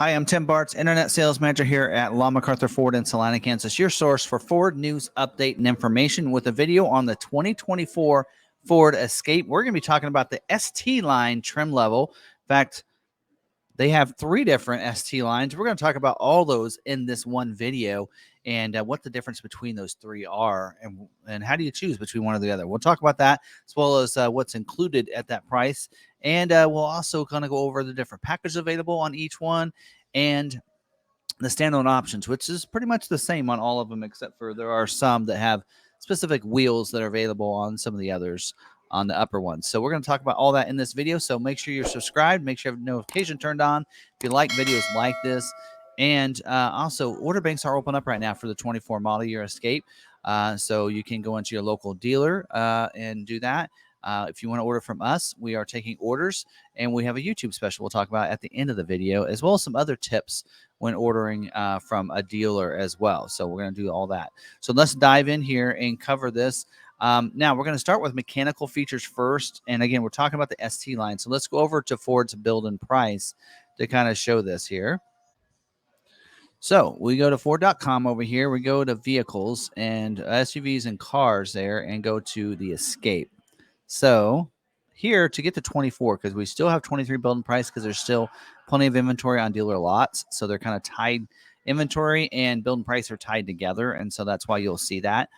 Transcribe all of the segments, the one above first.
Hi, I'm Tim Bartz, Internet Sales Manager here at McArthur Ford in Salina, Kansas, your source for Ford news, update, and information with a video on the 2024 Ford Escape. We're going to be talking about the ST line trim level. In fact, they have 3 different ST lines. We're going to talk about all those in this one video and what the difference between those 3 are and how do you choose between one or the other. We'll talk about that as well as what's included at that price. And we'll also kind of go over the different packages available on each one and the standalone options, which is pretty much the same on all of them, except for there are some that have specific wheels that are available on some of the others on the upper ones. So we're going to talk about all that in this video. So make sure you're subscribed, make sure you have notification turned on if you like videos like this. And also, order banks are open up right now for the 24 model year Escape. So you can go into your local dealer and do that. If you want to order from us, we are taking orders, and we have a YouTube special we'll talk about at the end of the video, as well as some other tips when ordering from a dealer as well. So we're going to do all that. So let's dive in here and cover this. Now, we're going to start with mechanical features first. And again, we're talking about the ST line. So let's go over to Ford's build and price to kind of show this here. So we go to Ford.com over here. We go to vehicles and SUVs and cars there and go to the Escape. So here to get to 24, because we still have 23 build and price because there's still plenty of inventory on dealer lots. So they're kind of tied. Inventory and build and price are tied together. And so that's why you'll see that.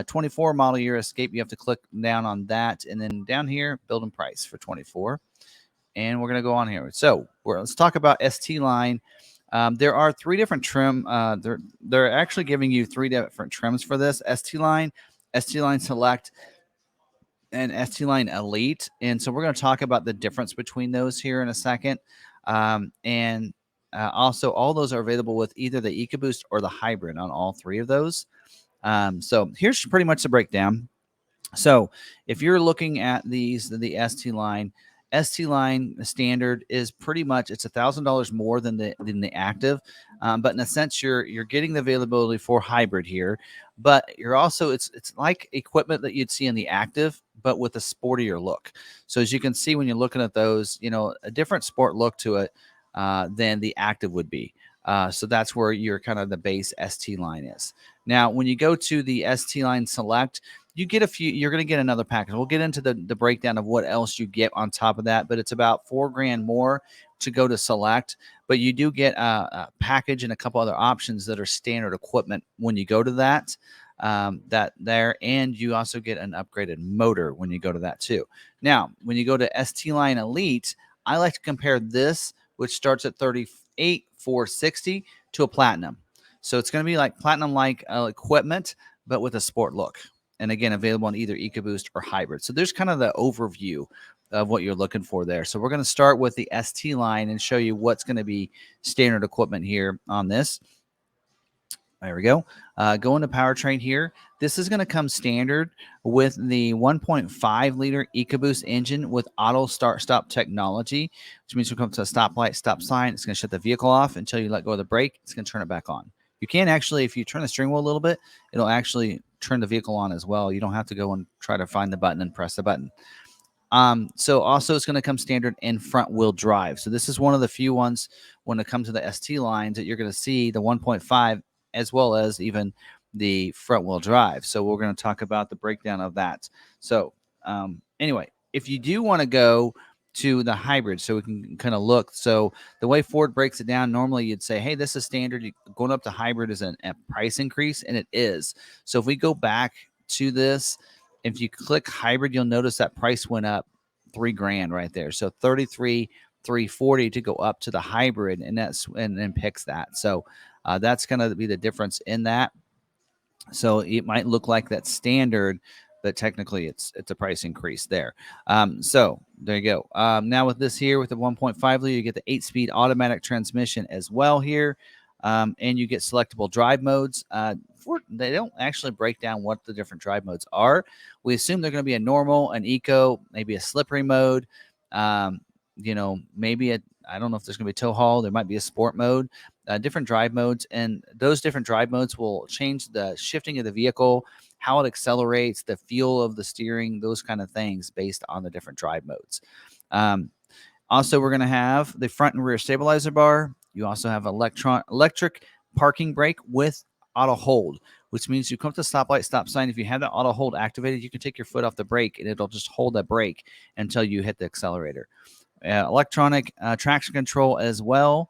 24 model year Escape, you have to click down on that. And then down here, build and price for 24. And we're going to go on here. So let's talk about ST line. There are 3 different trim. They're actually giving you 3 different trims for this. ST line Select, and ST line Elite. And so we're going to talk about the difference between those here in a second. Also, all those are available with either the EcoBoost or the hybrid on all 3 of those. So here's pretty much the breakdown. So if you're looking at the ST line standard is pretty much, it's $1,000 more than the active, but in a sense you're getting the availability for hybrid here, but you're also it's like equipment that you'd see in the active, but with a sportier look. So as you can see when you're looking at those, a different sport look to it than the active would be. So that's where your kind of the base ST line is. Now, when you go to the ST line Select, you get you're going to get another package. We'll get into the breakdown of what else you get on top of that, but it's about $4,000 more to go to Select. But you do get a package and a couple other options that are standard equipment when you go to that. And you also get an upgraded motor when you go to that too. Now, when you go to ST line Elite, I like to compare this, which starts at $38,460, to a Platinum. So it's going to be like Platinum-like equipment, but with a sport look. And again, available on either EcoBoost or hybrid. So there's kind of the overview of what you're looking for there. So we're going to start with the ST line and show you what's going to be standard equipment here on this. There we go. Going to powertrain here. This is going to come standard with the 1.5 liter EcoBoost engine with auto start-stop technology, which means you'll come to a stoplight, stop sign. It's going to shut the vehicle off until you let go of the brake. It's going to turn it back on. You can actually, if you turn the steering wheel a little bit, it'll actually turn the vehicle on as well. You don't have to go and try to find the button and press the button. So also it's going to come standard in front wheel drive. So this is one of the few ones when it comes to the ST lines that you're going to see the 1.5 as well as even the front wheel drive. So we're going to talk about the breakdown of that. So anyway, if you do want to go to the hybrid, so we can kind of look. So the way Ford breaks it down, normally you'd say, hey, this is standard. Going up to hybrid is a price increase, and it is. So if we go back to this, if you click hybrid, you'll notice that price went up $3,000 right there. So $33,340 to go up to the hybrid, and then picks that. So that's going to be the difference in that. So it might look like that's standard, but technically it's a price increase there. So there you go. Now with this here, with the 1.5 liter, you get the 8-speed automatic transmission as well here. And you get selectable drive modes. They don't actually break down what the different drive modes are. We assume they're going to be a normal, an eco, maybe a slippery mode. Maybe I don't know if there's going to be tow haul. There might be a sport mode, different drive modes. And those different drive modes will change the shifting of the vehicle, how it accelerates, the feel of the steering, those kind of things based on the different drive modes. Also, we're going to have the front and rear stabilizer bar, You also have electric parking brake with auto hold, which means you come to the stoplight, stop sign. If you have that auto hold activated, you can take your foot off the brake and it'll just hold that brake until you hit the accelerator. Electronic traction control as well.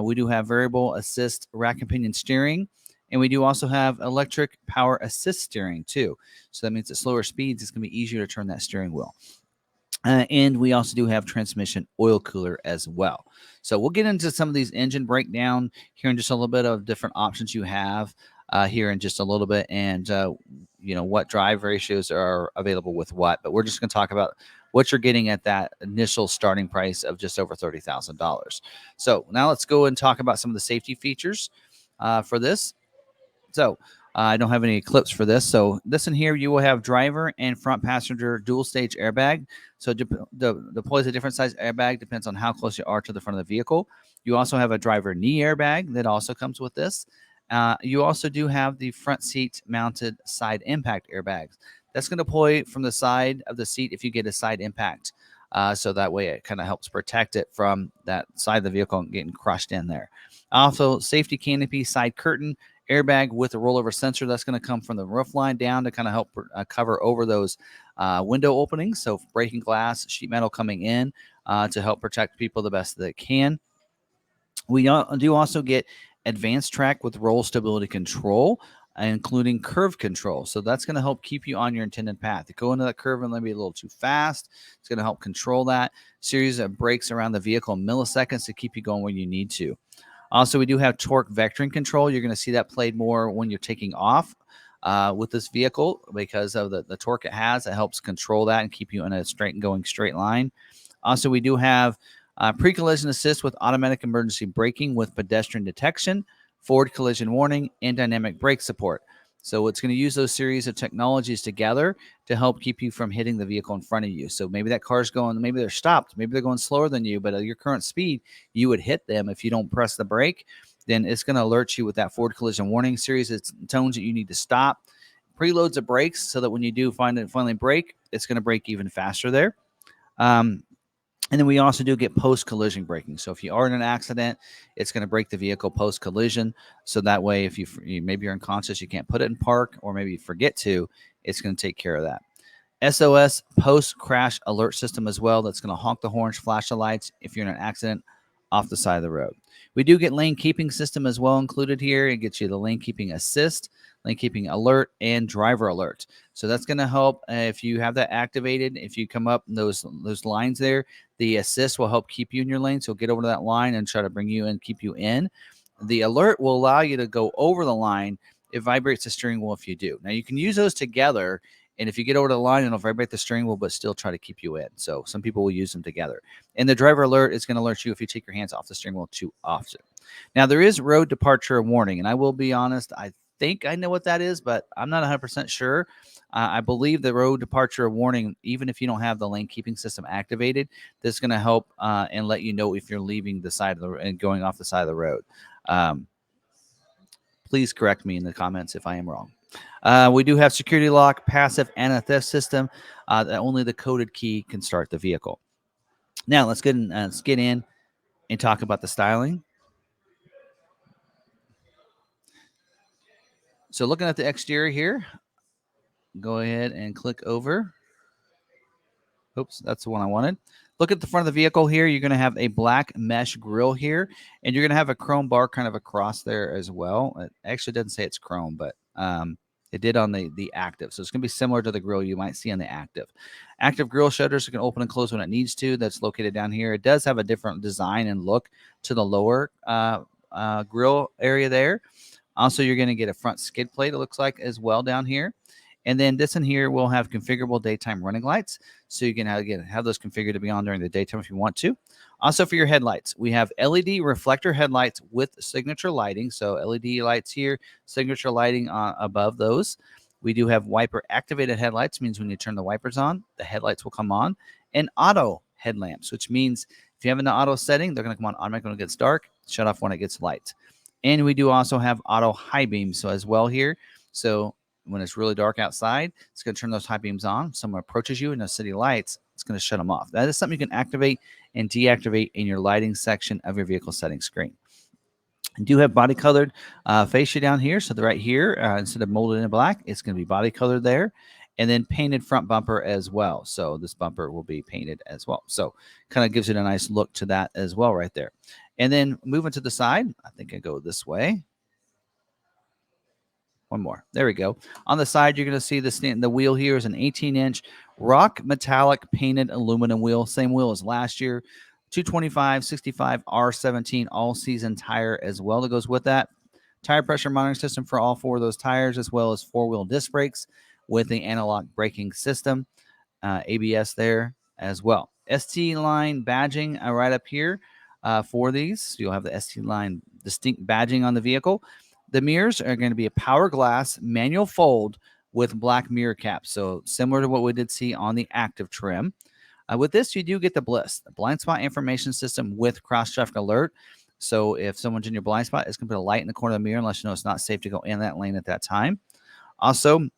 We do have variable assist rack and pinion steering, and we do also have electric power assist steering too. So that means at slower speeds, it's going to be easier to turn that steering wheel. And we also do have transmission oil cooler as well. So we'll get into some of these engine breakdown here in just a little bit of different options you have here in just a little bit, and what drive ratios are available with what. But we're just going to talk about what you're getting at that initial starting price of just over $30,000. So now let's go and talk about some of the safety features for this. So I don't have any clips for this. So this in here, you will have driver and front passenger dual stage airbag. So deploys a different size airbag, depends on how close you are to the front of the vehicle. You also have a driver knee airbag that also comes with this. You also do have the front seat mounted side impact airbags. That's going to deploy from the side of the seat if you get a side impact. So that way it kind of helps protect it from that side of the vehicle and getting crushed in there. Also, safety canopy side curtain airbag with a rollover sensor that's going to come from the roof line down to kind of help cover over those window openings. So breaking glass, sheet metal coming in to help protect people the best that it can. We do also get advanced track with roll stability control, including curve control. So that's going to help keep you on your intended path. You go into that curve and maybe a little too fast. It's going to help control that. Series of brakes around the vehicle in milliseconds to keep you going where you need to. Also, we do have torque vectoring control. You're going to see that played more when you're taking off with this vehicle because of the torque it has. It helps control that and keep you in a straight line. Also, we do have pre-collision assist with automatic emergency braking with pedestrian detection, forward collision warning, and dynamic brake support. So it's going to use those series of technologies together to help keep you from hitting the vehicle in front of you. So maybe that car's going, maybe they're stopped, maybe they're going slower than you, but at your current speed, you would hit them if you don't press the brake. Then it's going to alert you with that forward collision warning series. It tones that you need to stop. Preloads of brakes so that when you do finally brake, it's going to brake even faster there. And then we also do get post-collision braking. So if you are in an accident, it's going to brake the vehicle post-collision. So that way, if you maybe you're unconscious, you can't put it in park, or maybe you forget to, it's going to take care of that. SOS post-crash alert system as well. That's going to honk the horns, flash the lights if you're in an accident off the side of the road. We do get lane keeping system as well included here. It gets you the lane keeping assist, lane keeping alert, and driver alert. So that's going to help if you have that activated. If you come up those lines there, the assist will help keep you in your lane. So get over to that line and try to bring you in, keep you in. The alert will allow you to go over the line. It vibrates the steering wheel if you do. Now you can use those together. And if you get over to the line, it'll vibrate the steering wheel, but still try to keep you in. So some people will use them together. And the driver alert is going to alert you if you take your hands off the steering wheel too often. Now, there is road departure warning. And I will be honest, I think I know what that is, but I'm not 100% sure. I believe the road departure warning, even if you don't have the lane keeping system activated, this is going to help and let you know if you're leaving the side of the and going off the side of the road. Please correct me in the comments if I am wrong. We do have security lock, passive, and a theft system that only the coded key can start the vehicle. Now let's get in and talk about the styling. So looking at the exterior here, go ahead and click over. Oops, that's the one I wanted. Look at the front of the vehicle here. You're going to have a black mesh grille here, and you're going to have a chrome bar kind of across there as well. It actually doesn't say it's chrome, but it did on the active. So it's going to be similar to the grille you might see on the active. Active grille shutters can open and close when it needs to. That's located down here. It does have a different design and look to the lower grille area there. Also, you're going to get a front skid plate, it looks like, as well down here. And then this in here will have configurable daytime running lights. So you can have those configured to be on during the daytime if you want to. Also for your headlights, we have LED reflector headlights with signature lighting. So LED lights here, signature lighting above those. We do have wiper activated headlights, means when you turn the wipers on, the headlights will come on. And auto headlamps, which means if you have an auto setting, they're going to come on automatically when it gets dark, shut off when it gets light. And we do also have auto high beams so as well here. So when it's really dark outside, it's going to turn those high beams on. Someone approaches you in the city lights, it's going to shut them off. That is something you can activate and deactivate in your lighting section of your vehicle settings screen. Do have body colored fascia down here. So the right here, instead of molded in black, it's going to be body colored there. And then painted front bumper as well. So this bumper will be painted as well. So kind of gives it a nice look to that as well right there. And then moving to the side, I think I go this way. One more. There we go. On the side, you're going to see the wheel here is an 18-inch rock metallic painted aluminum wheel. Same wheel as last year. 225, 65, R17 all-season tire as well that goes with that. Tire pressure monitoring system for all 4 of those tires, as well as 4-wheel disc brakes with the analog braking system. ABS there as well. ST line badging right up here for these. You'll have the ST line distinct badging on the vehicle. The mirrors are going to be a power glass manual fold with black mirror caps. So similar to what we did see on the active trim. With this, you do get the BLIS, the blind spot information system with cross-traffic alert. So if someone's in your blind spot, it's going to put a light in the corner of the mirror and let you know it's not safe to go in that lane at that time. Also,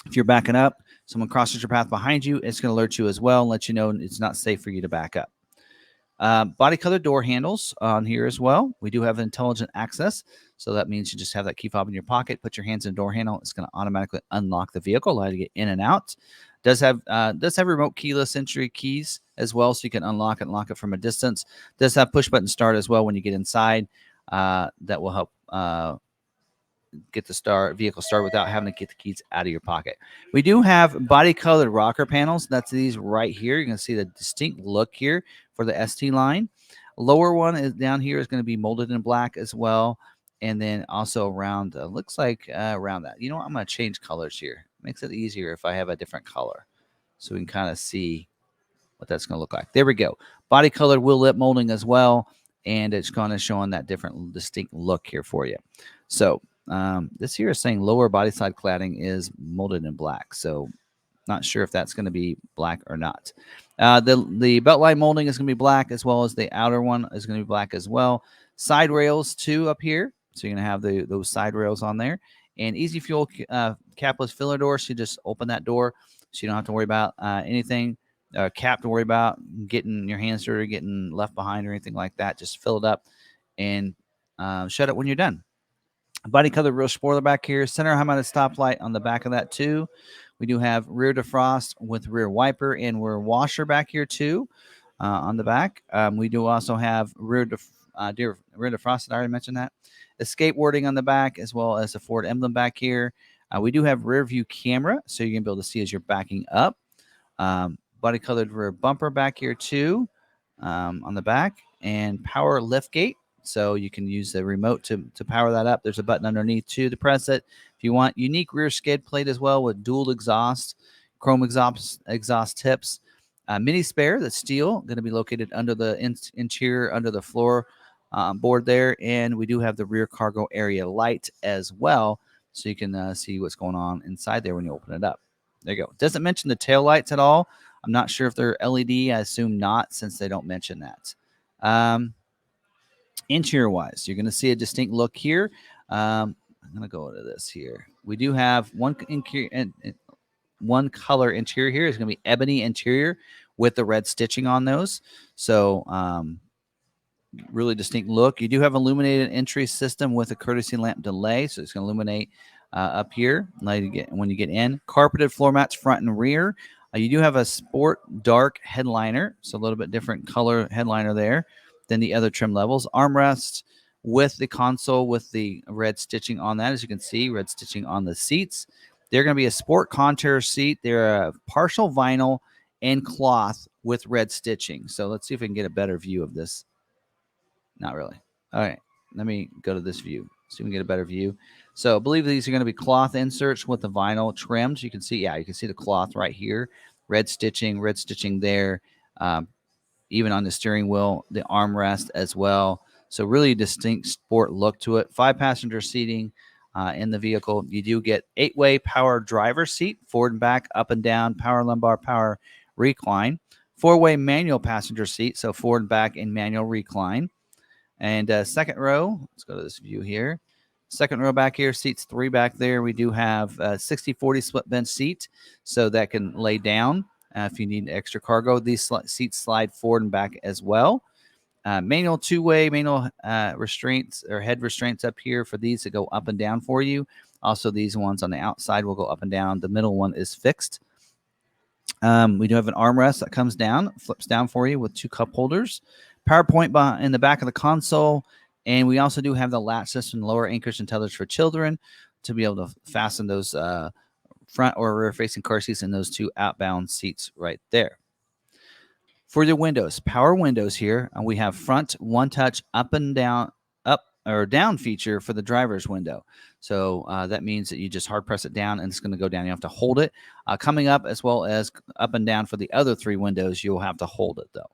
if you're backing up, someone crosses your path behind you, it's going to alert you as well and let you know it's not safe for you to back up. Body color door handles on here as well. We do have intelligent access. So that means you just have that key fob in your pocket, put your hands in the door handle. It's going to automatically unlock the vehicle, allow you to get in and out. Does have remote keyless entry keys as well, so you can unlock and lock it from a distance. Does have push button start as well when you get inside. That will help get the vehicle started without having to get the keys out of your pocket. We do have body colored rocker panels. That's these right here. You're going to see the distinct look here for the ST line. Lower one is down here is going to be molded in black as well. And then also around, looks like around that. You know what? I'm going to change colors here. Makes it easier if I have a different color. So we can kind of see what that's going to look like. There we go. Body colored wheel lip molding as well. And it's kind of showing that different distinct look here for you. So this here is saying lower body side cladding is molded in black. So not sure if that's going to be black or not. The belt line molding is going to be black, as well as the outer one is going to be black as well. Side rails too up here. So you're going to have those side rails on there. And easy fuel capless filler door. So you just open that door so you don't have to worry about anything. Cap to worry about getting your hands dirty, getting left behind or anything like that. Just fill it up and shut it when you're done. Body color rear spoiler back here. Center high mounted stoplight on the back of that too. We do have rear defrost with rear wiper and rear washer back here too on the back. We do also have rear defrost. I already mentioned that. Escape wording on the back, as well as a Ford emblem back here. We do have rear view camera, so you're going to be able to see as you're backing up. Body colored rear bumper back here too on the back, and power lift gate. So you can use the remote to power that up. There's a button underneath too to press it. If you want, unique rear skid plate as well with dual exhaust, chrome exhaust tips. Mini spare that's steel, going to be located under the interior, under the floor board there. And we do have the rear cargo area light as well, so you can see what's going on inside there when you open it up. There you go. Doesn't mention the tail lights at all. I'm not sure if they're LED. I assume not, since they don't mention that. Interior wise, you're going to see a distinct look here. I'm going to go into this here. We do have one color interior here. Is going to be ebony interior with the red stitching on those. So really distinct look. You do have illuminated entry system with a courtesy lamp delay, so it's going to illuminate up here when you get in. Carpeted floor mats front and rear. You do have a sport dark headliner, so a little bit different color headliner there than the other trim levels. Armrest with the console with the red stitching on that. As you can see, red stitching on the seats. They're going to be a sport contour seat. They're a partial vinyl and cloth with red stitching. So let's see if we can get a better view of this. Not really. All right, let me go to this view so we can get a better view. So I believe these are going to be cloth inserts with the vinyl trimmed. You can see, you can see the cloth right here. Red stitching there. Even on the steering wheel, the armrest as well. So really distinct sport look to it. 5-passenger seating in the vehicle. You do get 8-way power driver seat, forward and back, up and down, power lumbar, power recline. 4-way manual passenger seat, so forward and back and manual recline. And second row, let's go to this view here. Second row back here, seats 3 back there. We do have a 60-40 split bench seat, so that can lay down if you need extra cargo. These seats slide forward and back as well. Manual two-way, manual restraints or head restraints up here for these to go up and down for you. Also, these ones on the outside will go up and down. The middle one is fixed. We do have an armrest that comes down, flips down for you with 2 cup holders. PowerPoint in the back of the console. And we also do have the latch system, lower anchors and tethers for children to be able to fasten those front or rear facing car seats in those 2 outbound seats right there. For the windows, power windows here, and we have front one touch up and down, up or down feature for the driver's window. So that means that you just hard press it down and it's going to go down. You have to hold it. Coming up as well as up and down for the other 3 windows, you'll have to hold it though.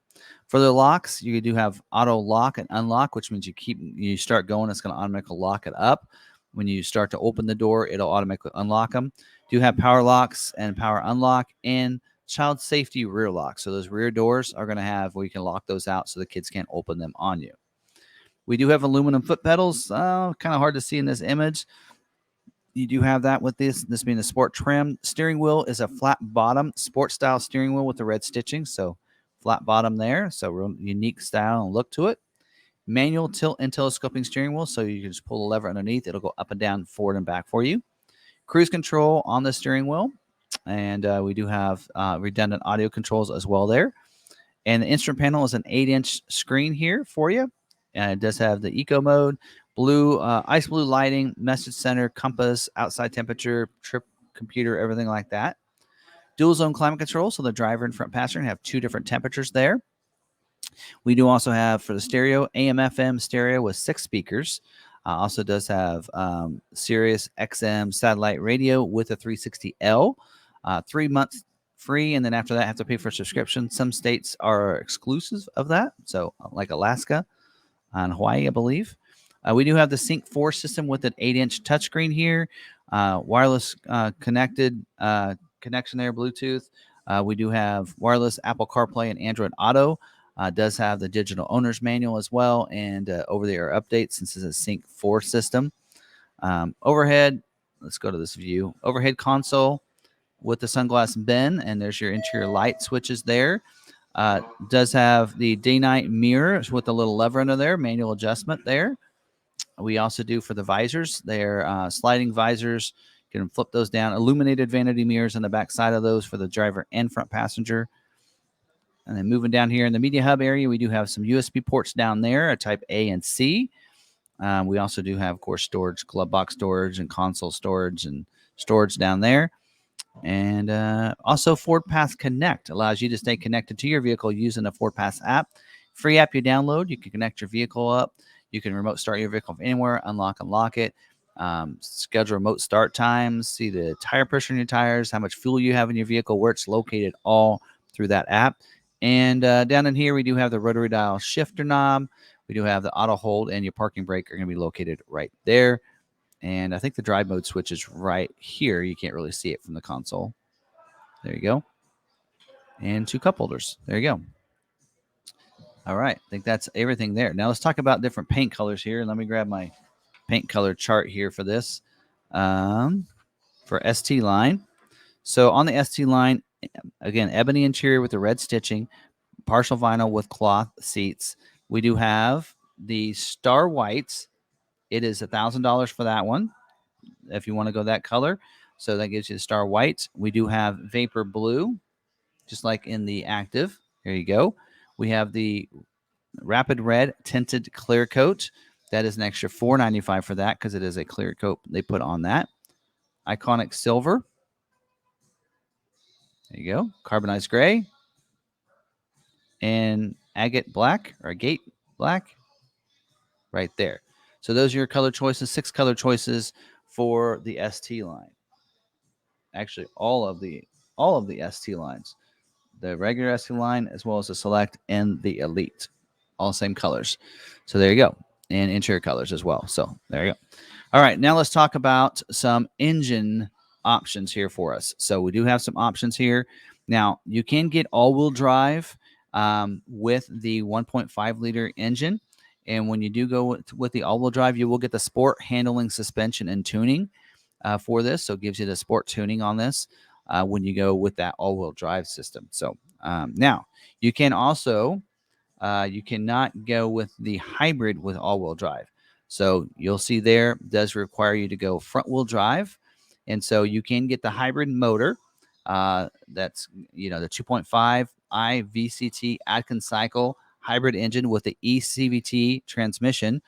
For the locks, you do have auto lock and unlock, which means you start going, it's going to automatically lock it up. When you start to open the door, it'll automatically unlock them. Do have power locks and power unlock and child safety rear lock. So those rear doors are going to have where you can lock those out so the kids can't open them on you. We do have aluminum foot pedals. Kind of hard to see in this image. You do have that with this being a sport trim. Steering wheel is a flat bottom sport style steering wheel with the red stitching. So flat bottom there. So real unique style and look to it. Manual tilt and telescoping steering wheel. So you can just pull the lever underneath. It'll go up and down, forward and back for you. Cruise control on the steering wheel. And we do have redundant audio controls as well there. And the instrument panel is an 8-inch screen here for you. And it does have the eco mode, blue, ice blue lighting, message center, compass, outside temperature, trip computer, everything like that. Dual zone climate control, so the driver and front passenger have 2 different temperatures there. We do also have for the stereo, AM/FM stereo with 6 speakers. Also does have Sirius XM satellite radio with a 360L. 3 months free, and then after that, have to pay for a subscription. Some states are exclusive of that, so like Alaska and Hawaii, I believe. We do have the Sync 4 system with an 8-inch touchscreen here, wireless connected connection there, Bluetooth. We do have wireless Apple CarPlay and Android Auto. Does have the digital owner's manual as well, and over-the-air updates since it's a Sync 4 system. Overhead, let's go to this view. Overhead console with the sunglass bin, and there's your interior light switches there. Does have the day-night mirrors with a little lever under there, manual adjustment there. We also do for the visors. They're sliding visors. You can flip those down. Illuminated vanity mirrors on the back side of those for the driver and front passenger. And then moving down here in the media hub area, we do have some USB ports down there, a type A and C. We also do have, of course, storage, glove box storage and console storage and storage down there. And also Ford Pass Connect allows you to stay connected to your vehicle using the Ford Pass app. Free app you download. You can connect your vehicle up. You can remote start your vehicle from anywhere, unlock and lock it, schedule remote start times, see the tire pressure in your tires, how much fuel you have in your vehicle, where it's located, all through that app. And down in here, we do have the rotary dial shifter knob. We do have the auto hold, and your parking brake are going to be located right there. And I think the drive mode switch is right here. You can't really see it from the console. There you go. And 2 cup holders. There you go. All right. I think that's everything there. Now let's talk about different paint colors here. Let me grab my paint color chart here for this. For ST line. So on the ST line, again, ebony interior with the red stitching, partial vinyl with cloth seats. We do have the Star Whites. It is $1,000 for that one, if you want to go that color. So that gives you the Star White. We do have Vapor Blue, just like in the Active. Here you go. We have the Rapid Red Tinted Clear Coat. That is an extra $4.95 for that because it is a clear coat they put on that. Iconic Silver. There you go. Carbonized Gray. And Agate Black or Agate Black. Right there. So those are your color choices, 6 color choices for the ST line. Actually, all of the ST lines. The regular ST line as well as the Select and the Elite. All same colors. So there you go. And interior colors as well. So there you go. All right, now let's talk about some engine options here for us. So we do have some options here. Now, you can get all-wheel drive with the 1.5 liter engine. And when you do go with the all-wheel drive, you will get the sport handling, suspension, and tuning for this. So it gives you the sport tuning on this when you go with that all-wheel drive system. So now you can also You cannot go with the hybrid with all-wheel drive. So you'll see there does require you to go front-wheel drive, and so you can get the hybrid motor. That's the 2.5 I VCT Atkins cycle hybrid engine with the ECVT transmission.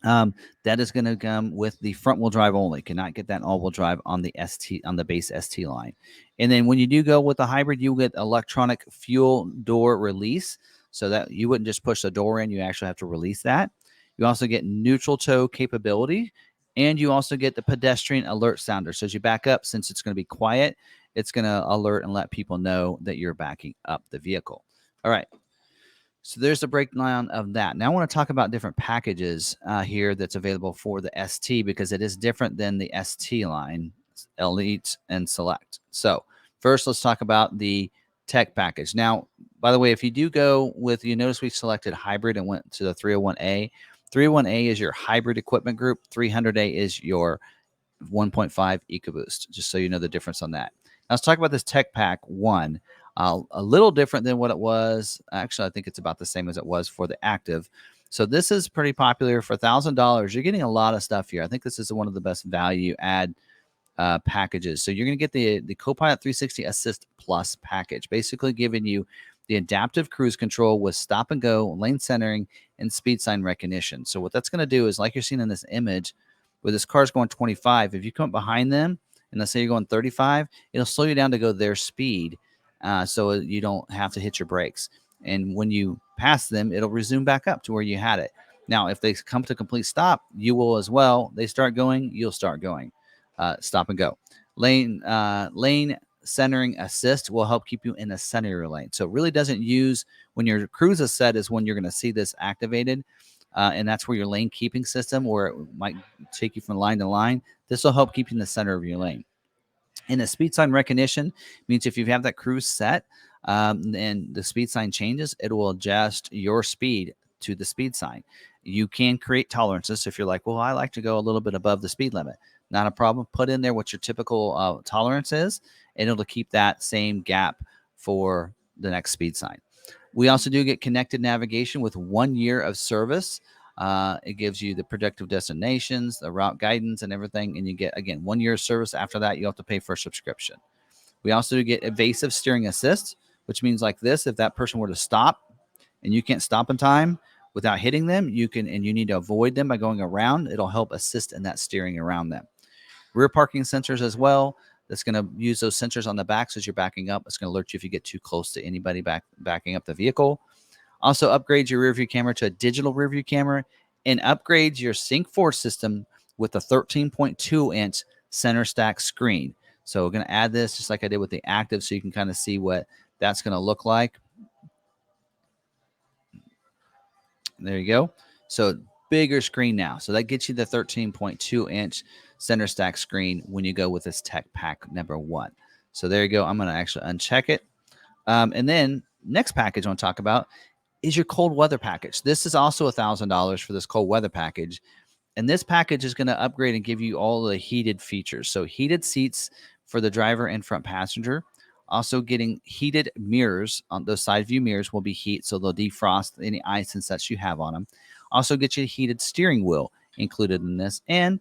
That is going to come with the front wheel drive only. Cannot get that all wheel drive on the base ST line. And then when you do go with the hybrid, you get electronic fuel door release, so that you wouldn't just push the door in; you actually have to release that. You also get neutral tow capability, and you also get the pedestrian alert sounder. So as you back up, since it's going to be quiet, it's going to alert and let people know that you're backing up the vehicle. All right. So there's the breakdown of that. Now I want to talk about different packages here that's available for the ST, because it is different than the ST line, Elite and Select. So first, let's talk about the tech package. Now, by the way, if you do go with, you notice we selected hybrid and went to the 301A. 301A is your hybrid equipment group. 300A is your 1.5 EcoBoost, just so you know the difference on that. Now let's talk about this Tech Pack 1. A little different than what it was. Actually, I think it's about the same as it was for the Active. So this is pretty popular. For $1,000, you're getting a lot of stuff here. I think this is one of the best value add packages. So you're going to get the Copilot 360 Assist Plus package, basically giving you the adaptive cruise control with stop and go, lane centering, and speed sign recognition. So what that's going to do is, like you're seeing in this image, where this car's going 25, if you come behind them and let's say you're going 35, it'll slow you down to go their speed, so you don't have to hit your brakes. And when you pass them, it'll resume back up to where you had it. Now, if they come to complete stop, you will as well. They start going, you'll start going. Stop and go. Lane centering assist will help keep you in the center of your lane. So it really doesn't use when your cruise is set, is when you're going to see this activated. And that's where your lane keeping system, where it might take you from line to line. This will help keep you in the center of your lane. And the speed sign recognition means if you have that cruise set, and the speed sign changes, it will adjust your speed to the speed sign. You can create tolerances. So if you're like, well, I like to go a little bit above the speed limit, not a problem. Put in there what your typical tolerance is, and it'll keep that same gap for the next speed sign. We also do get connected navigation with 1 year of service. It gives you the predictive destinations, the route guidance, and everything. And you get, again, 1 year of service. After that, you have to pay for a subscription. We also get evasive steering assist, which means like this: if that person were to stop and you can't stop in time without hitting them, you can, and you need to avoid them by going around, it'll help assist in that steering around them. Rear parking sensors as well. That's going to use those sensors on the back, so as you're backing up, it's going to alert you if you get too close to anybody backing up the vehicle. Also upgrades your rear view camera to a digital rear view camera, and upgrades your Sync 4 system with a 13.2-inch center stack screen. So we're going to add this just like I did with the Active, so you can kind of see what that's going to look like. There you go. So bigger screen now. So that gets you the 13.2-inch center stack screen when you go with this Tech Pack number 1. So there you go. I'm going to actually uncheck it. And then next package I want to talk about is your cold weather package. This is also $1,000 for this cold weather package. And this package is going to upgrade and give you all the heated features. So heated seats for the driver and front passenger. Also getting heated mirrors. On those side view mirrors will be heat, so they'll defrost any ice and such you have on them. Also get you a heated steering wheel included in this, and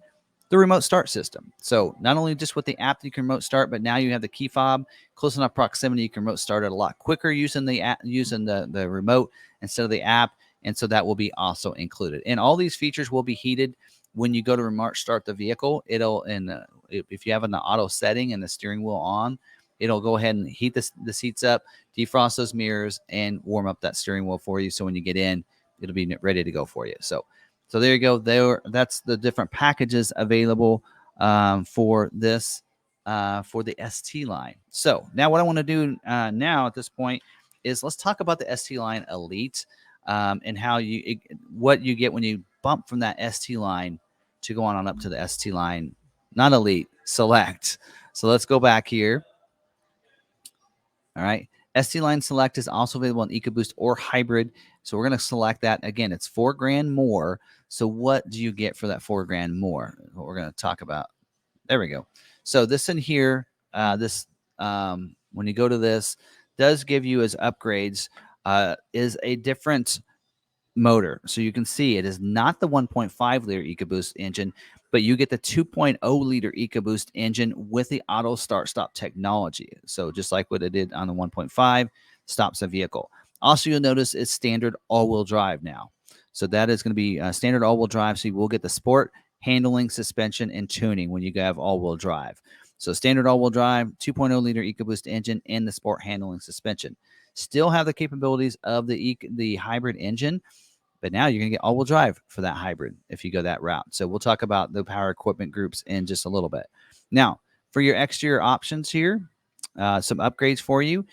the remote start system. So not only just with the app that you can remote start, but now you have the key fob, close enough proximity, you can remote start it a lot quicker using the app, using the remote instead of the app. And so that will be also included. And all these features will be heated when you go to remote start the vehicle. It'll, if you have an auto setting and the steering wheel on, it'll go ahead and heat the seats up, defrost those mirrors, and warm up that steering wheel for you. So when you get in, it'll be ready to go for you. So there you go. That's the different packages available for this, for the ST line. So now what I want to do now at this point is let's talk about the ST line Elite, and how what you get when you bump from that ST line to go on up to the ST line, not Elite, Select. So let's go back here. All right. ST Line Select is also available on EcoBoost or hybrid. So we're going to select that. Again, it's $4,000 more. So what do you get for that $4,000 more? What we're going to talk about. There we go. So this in here, when you go to this, does give you as upgrades is a different motor. So you can see it is not the 1.5 liter EcoBoost engine, but you get the 2.0 liter EcoBoost engine with the auto start stop technology. So just like what it did on the 1.5, stops a vehicle. Also, you'll notice it's standard all-wheel drive now. So that is going to be standard all-wheel drive. So you will get the sport, handling, suspension, and tuning when you have all-wheel drive. So standard all-wheel drive, 2.0 liter EcoBoost engine, and the sport handling suspension. Still have the capabilities of the hybrid engine, but now you're going to get all-wheel drive for that hybrid if you go that route. So we'll talk about the power equipment groups in just a little bit. Now, for your exterior options here, some upgrades for you.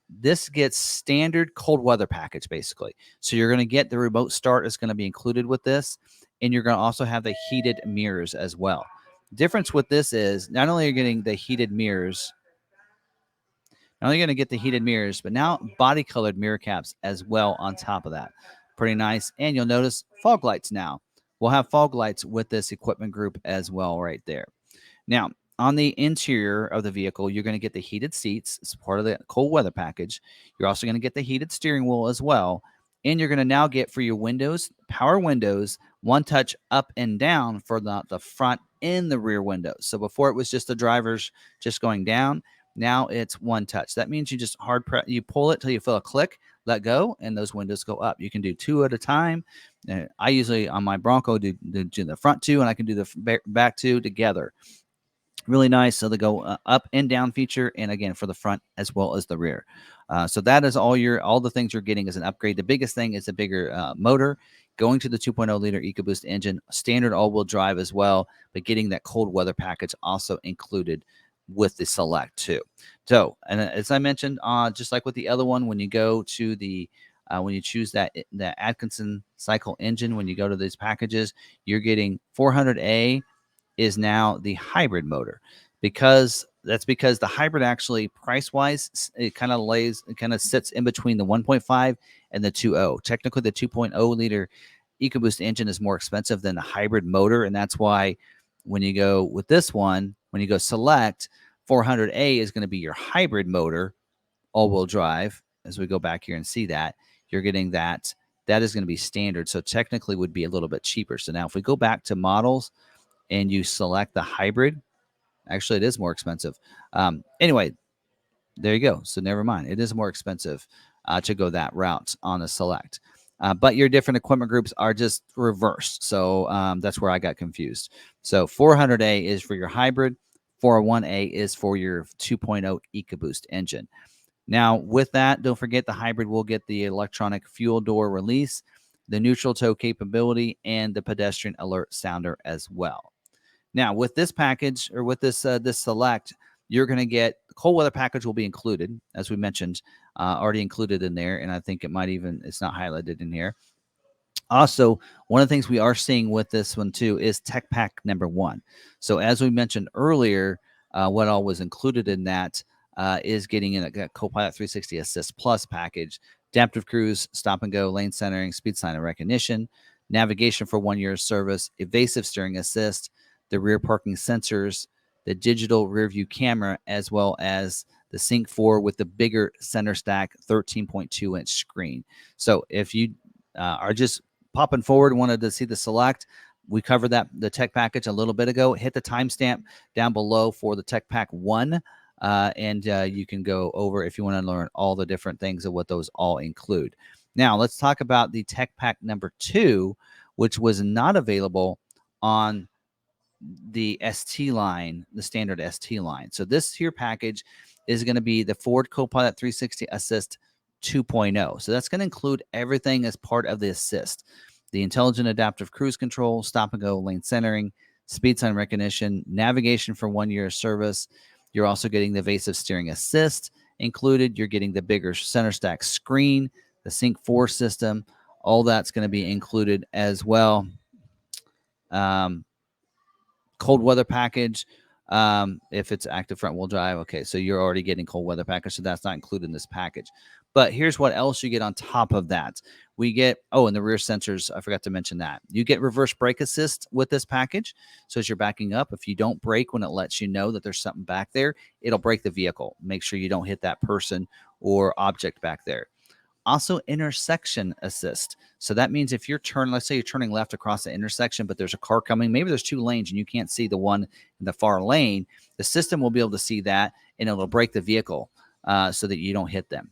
This gets standard cold weather package, basically. So you're going to get the remote start is going to be included with this, and you're going to also have the heated mirrors as well. Difference with this is not only are you getting the heated mirrors, not only going to get the heated mirrors, but now body colored mirror caps as well on top of that. Pretty nice. And you'll notice fog lights now. We'll have fog lights with this equipment group as well right there. Now, on the interior of the vehicle, you're going to get the heated seats as part of the cold weather package. You're also going to get the heated steering wheel as well. And you're going to now get for your windows, power windows, one touch up and down for the front and the rear windows. So before it was just the drivers just going down. Now it's one touch. That means you just you pull it till you feel a click, let go, and those windows go up. You can do two at a time. I usually on my Bronco do the front two, and I can do the back two together. Really nice. So they go up and down feature, and again for the front as well as the rear. So that is all the things you're getting as an upgrade. The biggest thing is a bigger motor, going to the 2.0 liter EcoBoost engine, standard all-wheel drive as well, but getting that cold weather package also included with the Select too. So, and as I mentioned, just like with the other one, when you go to the when you choose the Atkinson cycle engine, when you go to these packages, you're getting 400A is now the hybrid motor, because the hybrid actually price wise it kind of sits in between the 1.5 and the 2.0. Technically, the 2.0 liter EcoBoost engine is more expensive than the hybrid motor, and that's why when you go with this one, when you go Select, 400A is going to be your hybrid motor, all-wheel drive. As we go back here and see that, you're getting that is going to be standard. So technically would be a little bit cheaper. So now if we go back to models and you select the hybrid, actually it is more expensive. Anyway, there you go. So never mind. It is more expensive to go that route on the Select. But your different equipment groups are just reversed. So that's where I got confused. So 400A is for your hybrid. 401A is for your 2.0 EcoBoost engine. Now, with that, don't forget the hybrid will get the electronic fuel door release, the neutral tow capability, and the pedestrian alert sounder as well. Now, with this package or with this Select, you're going to get the cold weather package will be included, as we mentioned, already included in there. And I think it's not highlighted in here. Also, one of the things we are seeing with this one too is Tech Pack number 1. So as we mentioned earlier, what all was included in that is getting in a Copilot 360 Assist Plus package, adaptive cruise, stop and go, lane centering, speed sign and recognition, navigation for 1 year service, evasive steering assist, the rear parking sensors, the digital rear view camera, as well as the Sync 4 with the bigger center stack 13.2 inch screen. So if you are just popping forward and wanted to see the Select, we covered the tech package a little bit ago. Hit the timestamp down below for the Tech Pack 1, and you can go over if you want to learn all the different things of what those all include. Now, let's talk about the Tech Pack number 2, which was not available on the ST line, the standard ST line. So this here package is going to be the Ford Copilot 360 Assist 2.0. So that's going to include everything as part of the Assist. The intelligent adaptive cruise control, stop and go, lane centering, speed sign recognition, navigation for 1 year service. You're also getting the evasive steering assist included. You're getting the bigger center stack screen, the Sync 4 system. All that's going to be included as well. Cold weather package, if it's active front wheel drive. Okay, so you're already getting cold weather package, so that's not included in this package. But here's what else you get on top of that. We get, and the rear sensors, I forgot to mention that. You get reverse brake assist with this package. So as you're backing up, if you don't brake when it lets you know that there's something back there, it'll brake the vehicle. Make sure you don't hit that person or object back there. Also, intersection assist. So that means if you're turning, let's say you're turning left across the intersection, but there's a car coming, maybe there's 2 lanes and you can't see the one in the far lane, the system will be able to see that and it'll brake the vehicle so that you don't hit them.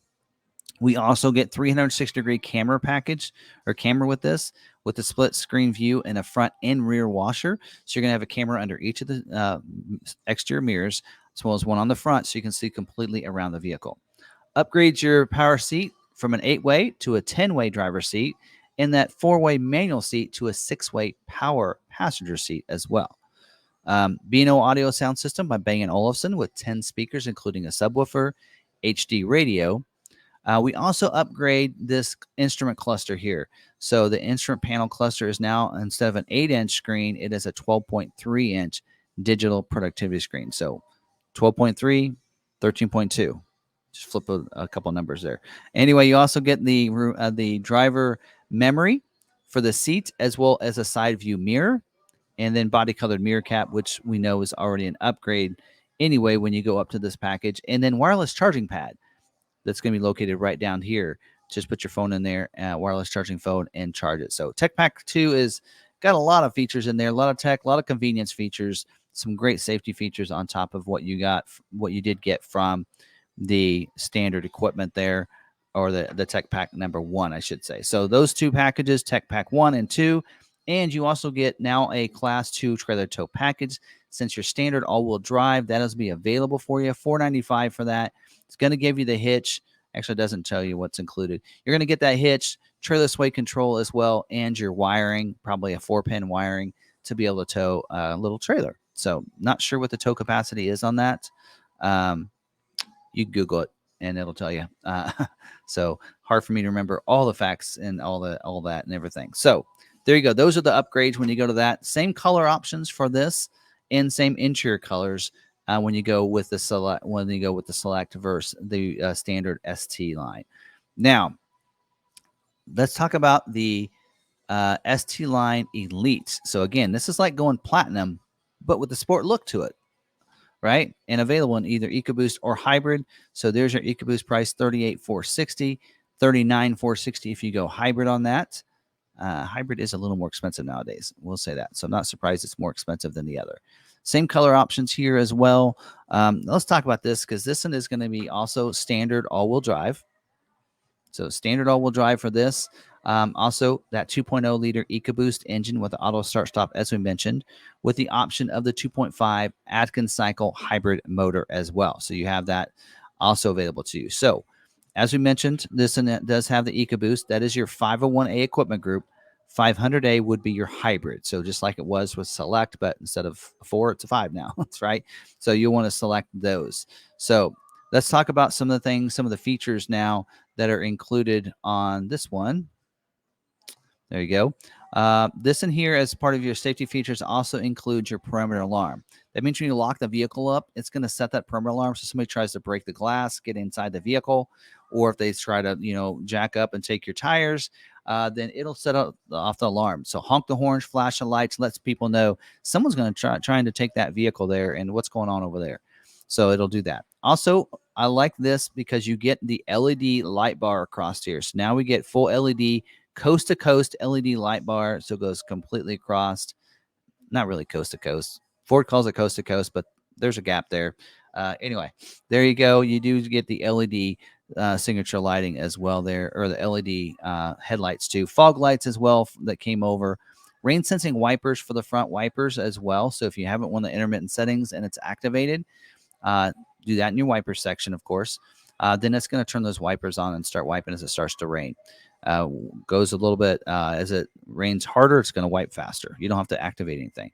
We also get 360-degree camera package or camera with this, with the split screen view and a front and rear washer. So you're going to have a camera under each of the exterior mirrors, as well as one on the front, so you can see completely around the vehicle. Upgrades your power seat from an 8-way to a 10-way driver seat, and that 4-way manual seat to a 6-way power passenger seat as well. B&O audio sound system by Bang & Olufsen with 10 speakers, including a subwoofer, HD radio. We also upgrade this instrument cluster here. So the instrument panel cluster is now, instead of an 8-inch screen, it is a 12.3-inch digital productivity screen. So 12.3, 13.2. Just flip a couple numbers there. Anyway, you also get the driver memory for the seat, as well as a side view mirror, and then body colored mirror cap, which we know is already an upgrade anyway when you go up to this package, and then wireless charging pad that's going to be located right down here. Just put your phone in there, wireless charging phone, and charge it. So Tech Pack 2 is got a lot of features in there, a lot of tech, a lot of convenience features, some great safety features on top of what you did get from the standard equipment there, or the Tech Pack number 1, I should say. So those 2 packages, Tech Pack 1 and 2, and you also get now a Class 2 trailer tow package. Since your standard all-wheel drive, that is be available for you, $495 for that. It's going to give you the hitch. Actually, it doesn't tell you what's included. You're going to get that hitch, trailer sway control as well, and your wiring, probably a 4-pin wiring to be able to tow a little trailer. So not sure what the tow capacity is on that. You Google it and it'll tell you. So hard for me to remember all the facts and all that and everything. So there you go. Those are the upgrades when you go to that. Same color options for this, and same interior colors when you go with the select versus the standard ST line. Now, let's talk about the ST line Elite. So again, this is like going platinum, but with the sport look to it, right? And available in either EcoBoost or hybrid. So there's your EcoBoost price, $38,460, $39,460 if you go hybrid on that. Hybrid is a little more expensive nowadays. We'll say that. So I'm not surprised it's more expensive than the other. Same color options here as well. Let's talk about this, because this one is going to be also standard all-wheel drive. So standard all-wheel drive for this. Also, that 2.0 liter EcoBoost engine with the auto start-stop, as we mentioned, with the option of the 2.5 Atkins cycle hybrid motor as well. So you have that also available to you. So as we mentioned, this one does have the EcoBoost. That is your 501A equipment group. 500A would be your hybrid. So just like it was with Select, but instead of 4, it's a 5 now. That's right. So you'll want to select those. So let's talk about some of the features now that are included on this one. There you go. This in here, as part of your safety features, also includes your perimeter alarm. That means when you lock the vehicle up, it's going to set that perimeter alarm. So somebody tries to break the glass, get inside the vehicle, or if they try to, jack up and take your tires, then it'll set off the alarm. So honk the horns, flash the lights, lets people know someone's going to trying to take that vehicle there and what's going on over there. So it'll do that. Also, I like this because you get the LED light bar across here. So now we get full LED, coast to coast LED light bar. So it goes completely across. Not really coast to coast. Ford calls it coast to coast, but there's a gap there. Anyway, there you go. You do get the LED signature lighting as well there, or the LED headlights too. Fog lights as well that came over. Rain sensing wipers for the front wipers as well. So if you haven't won the intermittent settings and it's activated, do that in your wiper section, of course. Then it's going to turn those wipers on and start wiping as it starts to rain. Goes a little bit as it rains harder, it's going to wipe faster. You don't have to activate anything.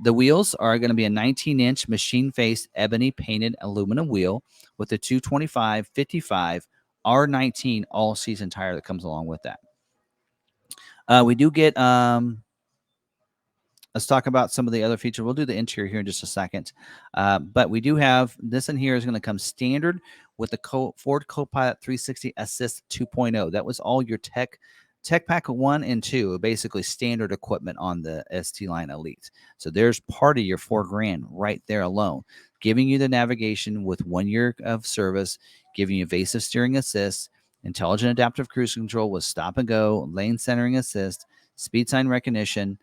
The wheels are going to be a 19-inch machine-faced ebony painted aluminum wheel with a 225/55 R19 all-season tire that comes along with that. We do get let's talk about some of the other features. We'll do the interior here in just a second. But we do have this in here is going to come standard with the Ford Copilot 360 Assist 2.0. That was all your Tech Pack 1 and 2, basically standard equipment on the ST line Elite. So there's part of your $4,000 right there alone, giving you the navigation with 1 year of service, giving you evasive steering assist, intelligent adaptive cruise control with stop and go, lane centering assist, speed sign recognition,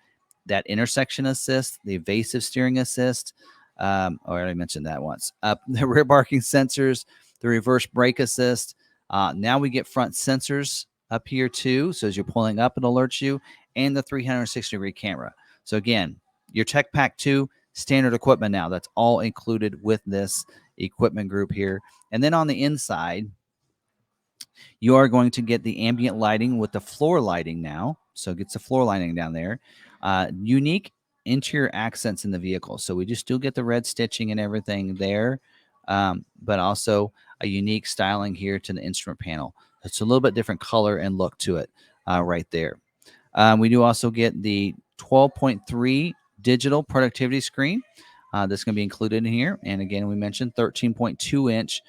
that intersection assist, the evasive steering assist. I already mentioned that once. The rear parking sensors, the reverse brake assist. Now we get front sensors up here too. So as you're pulling up, it alerts you, and the 360-degree camera. So again, your Tech Pack 2 standard equipment now. That's all included with this equipment group here. And then on the inside, you are going to get the ambient lighting with the floor lighting now. So it gets the floor lighting down there. Unique interior accents in the vehicle. So we just still get the red stitching and everything there, but also a unique styling here to the instrument panel. It's a little bit different color and look to it right there. We do also get the 12.3 digital productivity screen. That's going to be included in here. And again, we mentioned 13.2-inch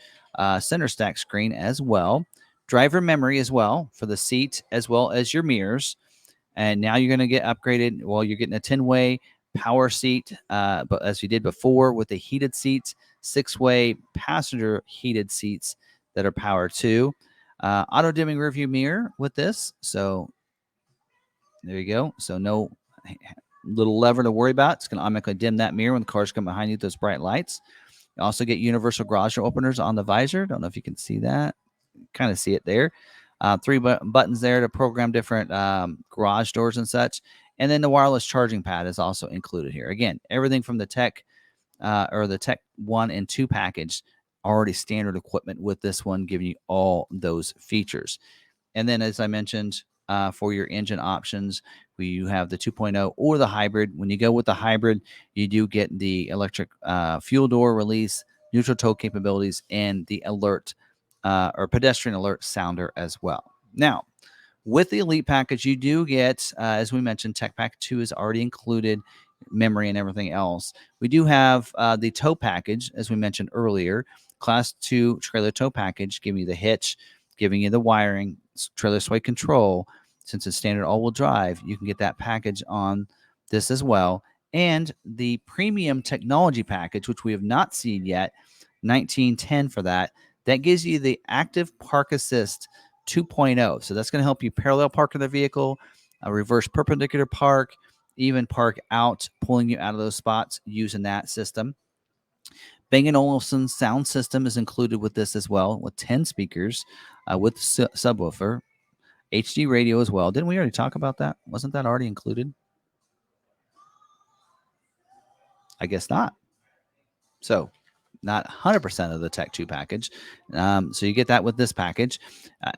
center stack screen as well. Driver memory as well for the seat as well as your mirrors. And now you're going to get upgraded. Well, you're getting a 10-way power seat, but as you did before with the heated seats, 6-way passenger heated seats that are power too. Auto dimming rearview mirror with this. So there you go. So no little lever to worry about. It's going to automatically dim that mirror when the cars come behind you with those bright lights. You also get universal garage door openers on the visor. Don't know if you can see that. Kind of see it there. 3 buttons there to program different garage doors and such. And then the wireless charging pad is also included here. Again, everything from the Tech or the Tech 1 and 2 package, already standard equipment with this one, giving you all those features. And then, as I mentioned, for your engine options, you have the 2.0 or the hybrid. When you go with the hybrid, you do get the electric fuel door release, neutral tow capabilities, and the alert or pedestrian alert sounder as well. Now, with the Elite package, you do get, as we mentioned, Tech Pack 2 is already included, memory and everything else. We do have the tow package, as we mentioned earlier, Class 2 trailer tow package, giving you the hitch, giving you the wiring, trailer sway control. Since it's standard all-wheel drive, you can get that package on this as well. And the premium technology package, which we have not seen yet, $19.10 for that. That gives you the active park assist 2.0. So that's going to help you parallel park in the vehicle, reverse perpendicular park, even park out, pulling you out of those spots using that system. Bang & Olufsen's sound system is included with this as well, with 10 speakers, with subwoofer, HD radio as well. Didn't we already talk about that? Wasn't that already included? I guess not. So not 100% of the Tech 2 package. So you get that with this package.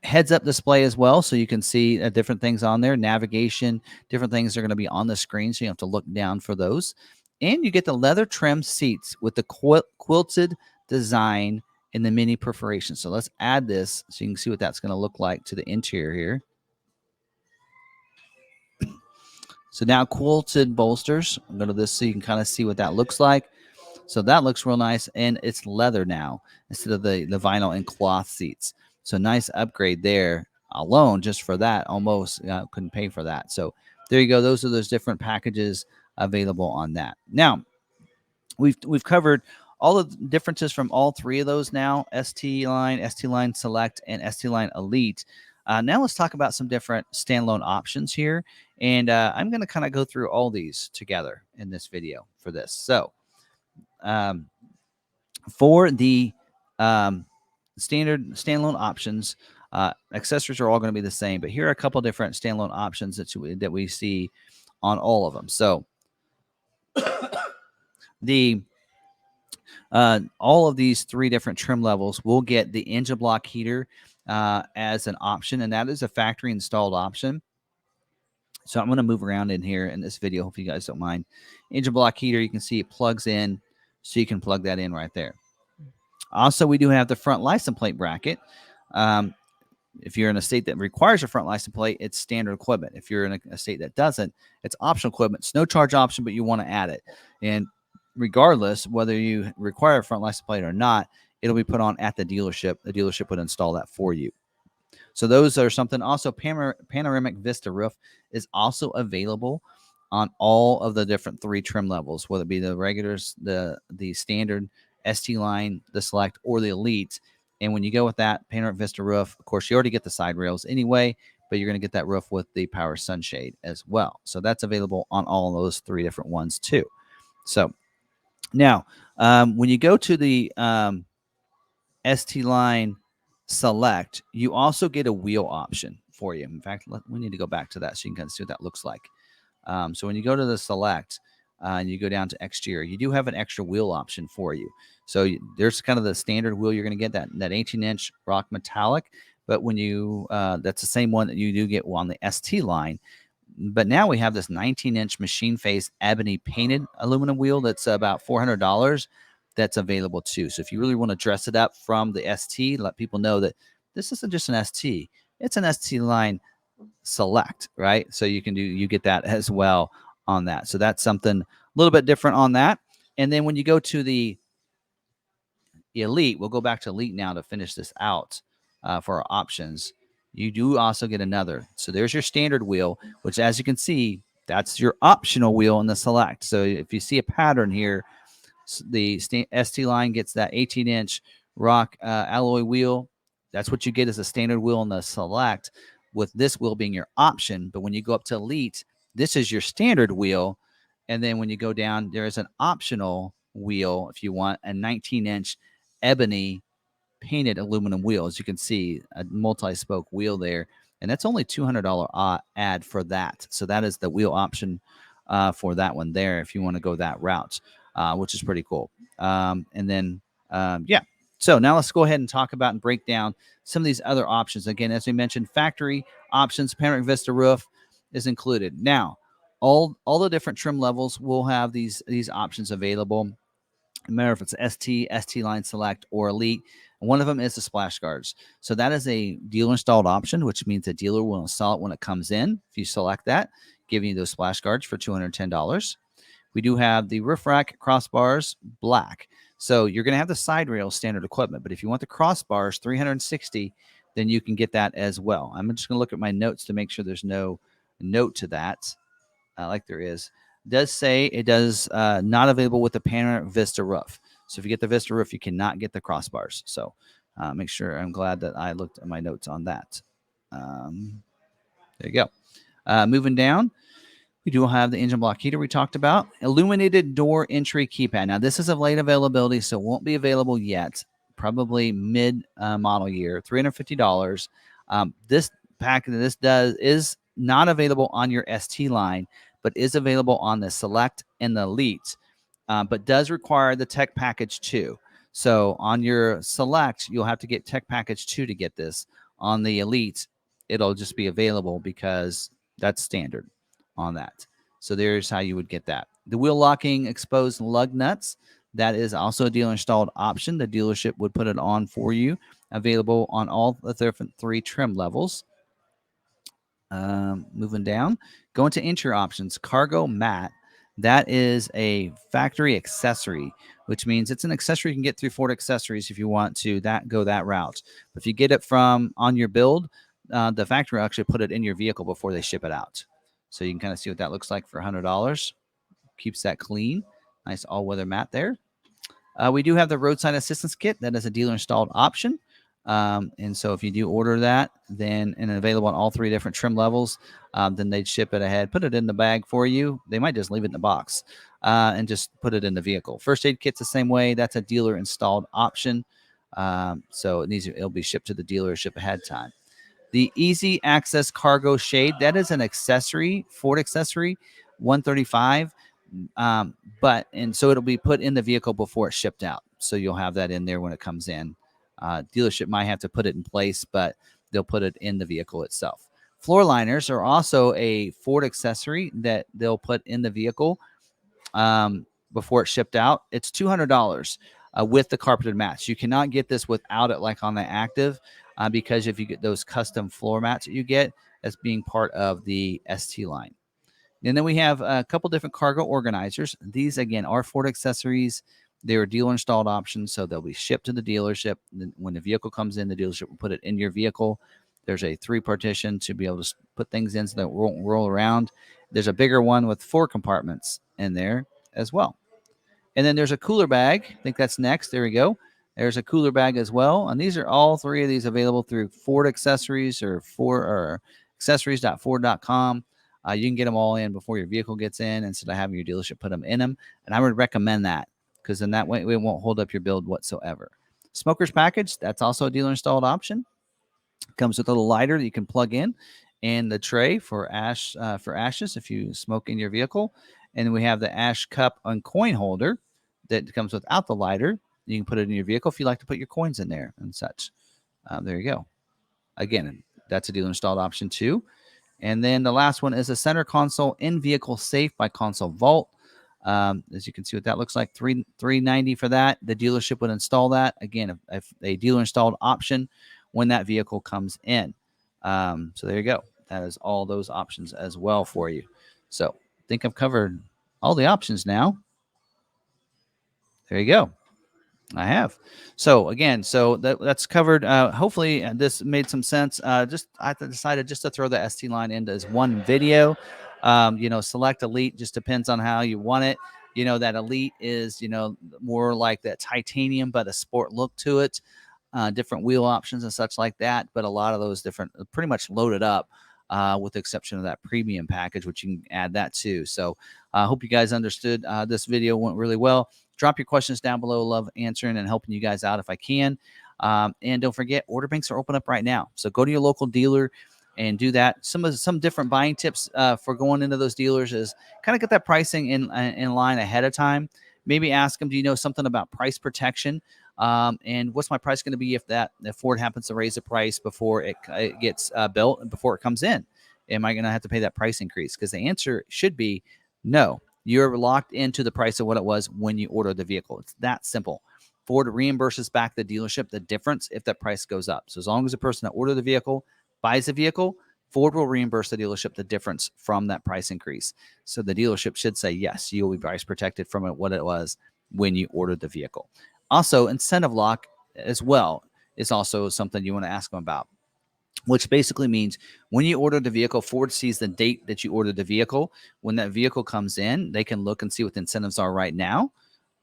Heads-up display as well, so you can see different things on there. Navigation, different things are going to be on the screen, so you have to look down for those. And you get the leather trim seats with the quilted design in the mini perforation. So let's add this so you can see what that's going to look like to the interior here. So now quilted bolsters. I'll go to this so you can kind of see what that looks like. So that looks real nice, and it's leather now instead of the vinyl and cloth seats. So nice upgrade there alone just for that. Almost couldn't pay for that. So there you go. Those are those different packages available on that. Now, we've covered all the differences from all three of those now, ST Line Select, and ST Line Elite. Now let's talk about some different standalone options here. And I'm going to kind of go through all these together in this video for this. So for the standard standalone options, accessories are all going to be the same, but here are a couple different standalone options that we see on all of them. So the all of these three different trim levels will get the engine block heater as an option, and that is a factory installed option. So I'm going to move around in here in this video. Hope you guys don't mind. Engine block heater, you can see it plugs in, so you can plug that in right there. Also, we do have the front license plate bracket. If you're in a state that requires a front license plate, it's standard equipment. If you're in a state that doesn't, it's optional equipment. It's no charge option, but you want to add it. And regardless, whether you require a front license plate or not, it'll be put on at the dealership. The dealership would install that for you. So those are something. Also, panoramic Vista roof is also available on all of the different three trim levels, whether it be the regulars, the standard, ST Line, the Select, or the Elite. And when you go with that Panoramic Vista roof, of course, you already get the side rails anyway, but you're going to get that roof with the power sunshade as well. So that's available on all those 3 different ones too. So now, when you go to the ST line select, you also get a wheel option for you. In fact, we need to go back to that so you can kind of see what that looks like. So when you go to the select and you go down to exterior, you do have an extra wheel option for you. So there's kind of the standard wheel you're going to get, that 18-inch rock metallic. But when you that's the same one that you do get on the ST line. But now we have this 19-inch machine face ebony painted aluminum wheel that's about $400. That's available too. So if you really want to dress it up from the ST, let people know that this isn't just an ST; it's an ST line select, right? So you get that as well on that. So that's something a little bit different on that. And then when you go to the Elite, we'll go back to Elite now to finish this out for our options. You do also get another. So there's your standard wheel, which, as you can see, that's your optional wheel in the select. So if you see a pattern here, the ST line gets that 18-inch rock alloy wheel. That's what you get as a standard wheel in the select, with this wheel being your option. But when you go up to Elite, this is your standard wheel. And then when you go down, there is an optional wheel if you want a 19-inch ebony painted aluminum wheel. As you can see, a multi-spoke wheel there. And that's only $200 add for that. So that is the wheel option for that one there if you want to go that route, which is pretty cool. And then, yeah. So now let's go ahead and talk about and break down some of these other options. Again, as we mentioned, factory options, Panoramic Vista roof is included. Now, all the different trim levels will have these options available. No matter if it's ST line select, or Elite. And one of them is the splash guards. So that is a dealer installed option, which means the dealer will install it when it comes in. If you select that, giving you those splash guards for $210. We do have the roof rack crossbars black. So you're going to have the side rail standard equipment, but if you want the crossbars 360, then you can get that as well. I'm just going to look at my notes to make sure there's no note to that, like there is. Does say it does not available with the Panoramic Vista roof. So if you get the Vista roof, you cannot get the crossbars. So make sure, I'm glad that I looked at my notes on that. There you go. Moving down, we do have the engine block heater we talked about. Illuminated door entry keypad. Now, this is of late availability, so it won't be available yet. Probably mid model year, $350. This pack, is not available on your ST line, but is available on the Select and the Elite, but does require the Tech Package 2. So on your Select, you'll have to get Tech Package 2 to get this. On the Elite, it'll just be available because that's standard on that. So there's how you would get that. The wheel locking exposed lug nuts, that is also a dealer installed option. The dealership would put it on for you, available on all the different 3 trim levels. Moving down, going to interior options, cargo mat. That is a factory accessory, which means it's an accessory you can get through Ford Accessories if you want to go that route. But if you get it from on your build, the factory will actually put it in your vehicle before they ship it out. So you can kind of see what that looks like for $100. Keeps that clean. Nice all-weather mat there. We do have the roadside assistance kit. That is a dealer installed option. And so if you do order that, then and available on all 3 different trim levels, then they'd ship it ahead, put it in the bag for you. They might just leave it in the box and just put it in the vehicle. First aid kit's the same way. That's a dealer installed option. So it'll be shipped to the dealership ahead of time. The Easy Access Cargo Shade, that is an accessory, Ford accessory, $135. So it'll be put in the vehicle before it's shipped out. So you'll have that in there when it comes in. Dealership might have to put it in place, but they'll put it in the vehicle itself. Floor liners are also a Ford accessory that they'll put in the vehicle before it's shipped out. It's $200 with the carpeted mats. You cannot get this without it, like on the Active, because if you get those custom floor mats that you get as being part of the ST line. And then we have a couple different cargo organizers. These, again, are Ford accessories. They're dealer installed options, so they'll be shipped to the dealership. When the vehicle comes in, the dealership will put it in your vehicle. There's a 3 partition to be able to put things in so that it won't roll around. There's a bigger one with 4 compartments in there as well. And then there's a cooler bag. I think that's next. There we go. There's a cooler bag as well. And these are all three of these available through Ford Accessories or accessories.ford.com. You can get them all in before your vehicle gets in instead of having your dealership put them in them. And I would recommend that because in that way it won't hold up your build whatsoever. Smokers package, that's also a dealer installed option. Comes with a little lighter that you can plug in, and the tray for ashes if you smoke in your vehicle. And then we have the ash cup and coin holder that comes without the lighter. You can put it in your vehicle if you like to put your coins in there and such. There you go. Again, that's a dealer installed option too. And then the last one is a center console in vehicle safe by Console Vault. As you can see what that looks like, $390 for that. The dealership would install that. Again, if a dealer installed option when that vehicle comes in. So there you go. That is all those options as well for you. So I think I've covered all the options now. There you go. I have. So again, that's covered. Hopefully this made some sense. I decided just to throw the ST line into as one video. Select Elite just depends on how you want it. That Elite is more like that titanium, but a sport look to it. Different wheel options and such like that, but a lot of those different, pretty much loaded up. With the exception of that premium package, which you can add that to. So I hope you guys understood. This video went really well. Drop your questions down below. Love answering and helping you guys out if I can. And don't forget, order banks are open up right now. So go to your local dealer and do that. Some different buying tips for going into those dealers is kind of get that pricing in line ahead of time. Maybe ask them, do you know something about price protection? And what's my price going to be if Ford happens to raise the price before it gets built and before it comes in? Am I going to have to pay that price increase? Because the answer should be no. You're locked into the price of what it was when you ordered the vehicle. It's that simple. Ford reimburses back the dealership the difference if that price goes up. So as long as the person that ordered the vehicle buys the vehicle, Ford will reimburse the dealership the difference from that price increase. So the dealership should say, yes, you'll be price protected from what it was when you ordered the vehicle. Also, incentive lock as well is also something you want to ask them about, which basically means when you order the vehicle, Ford sees the date that you ordered the vehicle. When that vehicle comes in, they can look and see what the incentives are right now,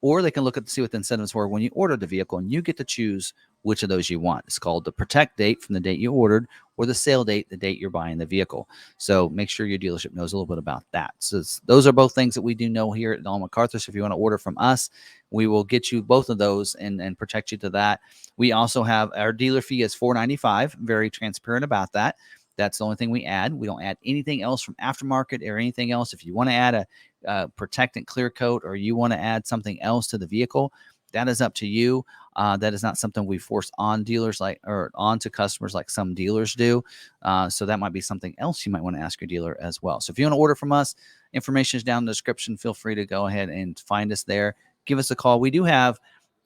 or they can look at see what the incentives were when you ordered the vehicle, and you get to choose which of those you want. It's called the protect date from the date you ordered, or the sale date, the date you're buying the vehicle. So make sure your dealership knows a little bit about that. So those are both things that we do know here at McArthur. So if you want to order from us, we will get you both of those and protect you to that. We also have our dealer fee is $495. Very transparent about that. That's the only thing we add. We don't add anything else from aftermarket or anything else. If you want to add a protectant clear coat, or you want to add something else to the vehicle, that is up to you. That is not something we force on dealers or onto customers like some dealers do. So that might be something else you might want to ask your dealer as well. So if you want to order from us, information is down in the description. Feel free to go ahead and find us there. Give us a call. We do have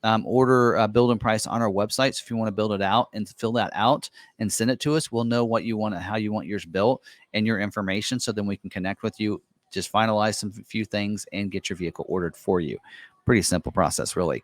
order build and price on our website. So if you want to build it out and fill that out and send it to us, we'll know what you want, how you want yours built and your information. So then we can connect with you, just finalize some few things and get your vehicle ordered for you. Pretty simple process, really.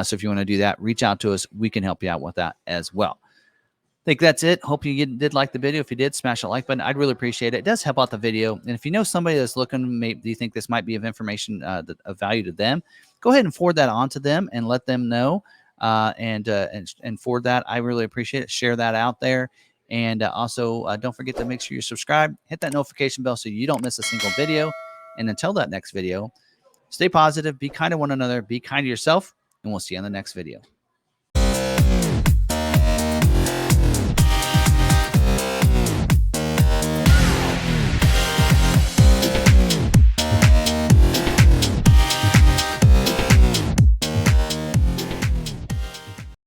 So if you want to do that, reach out to us. We can help you out with that as well. I think that's it. Hope you did like the video. If you did, smash the like button. I'd really appreciate it. It does help out the video. And if you know somebody that's looking, maybe do you think this might be of information of value to them, go ahead and forward that on to them and let them know and forward that. I really appreciate it. Share that out there. And also, don't forget to make sure you subscribe. Hit that notification bell so you don't miss a single video. And until that next video, stay positive, be kind to one another, be kind to yourself, and we'll see you on the next video.